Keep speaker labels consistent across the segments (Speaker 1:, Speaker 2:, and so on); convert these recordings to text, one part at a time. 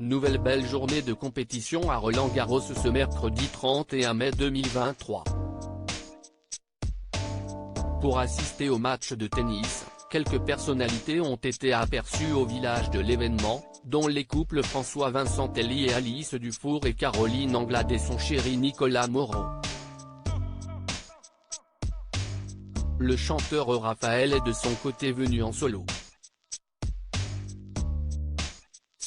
Speaker 1: Nouvelle belle journée de compétition à Roland-Garros ce mercredi 31 mai 2023. Pour assister au match de tennis, quelques personnalités ont été aperçues au village de l'événement, dont les couples François Vincentelli et Alice Dufour et Caroline Anglade et son chéri Nicolas Moreau. Le chanteur Raphaël est de son côté venu en solo.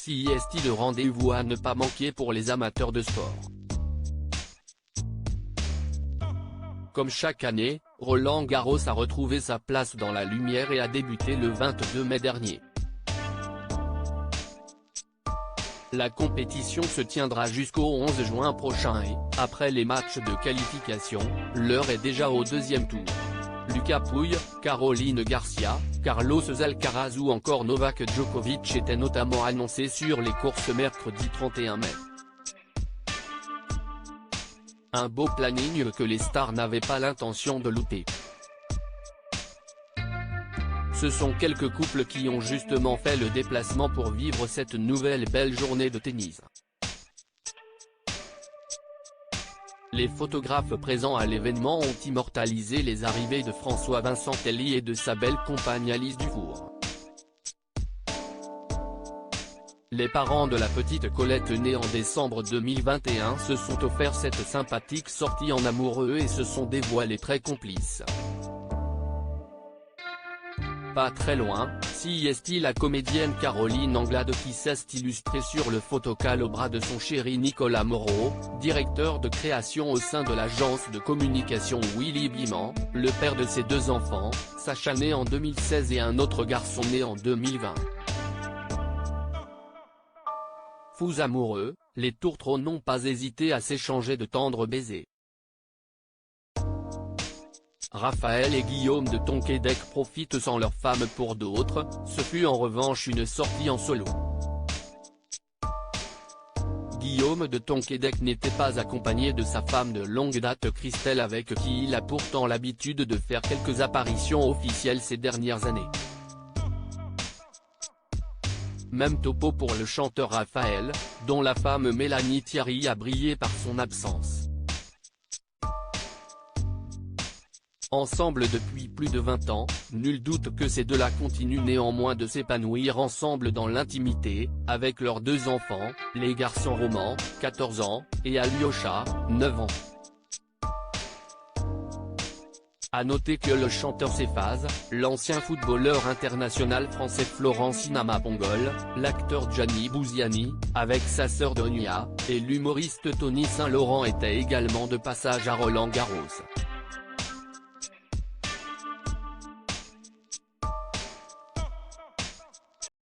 Speaker 1: Si est-il le rendez-vous à ne pas manquer pour les amateurs de sport. Comme chaque année, Roland-Garros a retrouvé sa place dans la lumière et a débuté le 22 mai dernier. La compétition se tiendra jusqu'au 11 juin prochain et, après les matchs de qualification, l'heure est déjà au deuxième tour. Lucas Pouille, Caroline Garcia, Carlos Alcaraz ou encore Novak Djokovic étaient notamment annoncés sur les courses mercredi 31 mai. Un beau planning que les stars n'avaient pas l'intention de louper. Ce sont quelques couples qui ont justement fait le déplacement pour vivre cette nouvelle belle journée de tennis. Les photographes présents à l'événement ont immortalisé les arrivées de François Vincentelli et de sa belle compagne Alice Dufour. Les parents de la petite Colette née en décembre 2021 se sont offerts cette sympathique sortie en amoureux et se sont dévoilés très complices. Pas très loin, si est-il la comédienne Caroline Anglade qui s'est illustrée sur le photocall au bras de son chéri Nicolas Moreau, directeur de création au sein de l'agence de communication Willy Biman, le père de ses deux enfants, Sacha né en 2016 et un autre garçon né en 2020. Fous amoureux, les tourtereaux n'ont pas hésité à s'échanger de tendres baisers. Raphaël et Guillaume de Tonquédec profitent sans leur femme pour d'autres, ce fut en revanche une sortie en solo. Guillaume de Tonquédec n'était pas accompagné de sa femme de longue date Christelle avec qui il a pourtant l'habitude de faire quelques apparitions officielles ces dernières années. Même topo pour le chanteur Raphaël, dont la femme Mélanie Thierry a brillé par son absence. Ensemble depuis plus de 20 ans, nul doute que ces deux-là continuent néanmoins de s'épanouir ensemble dans l'intimité, avec leurs deux enfants, les garçons Roman, 14 ans, et Alyosha, 9 ans. À noter que le chanteur s'efface, l'ancien footballeur international français Florent Sinama-Pongol, l'acteur Gianni Bouziani, avec sa sœur Donia, et l'humoriste Tony Saint-Laurent étaient également de passage à Roland-Garros.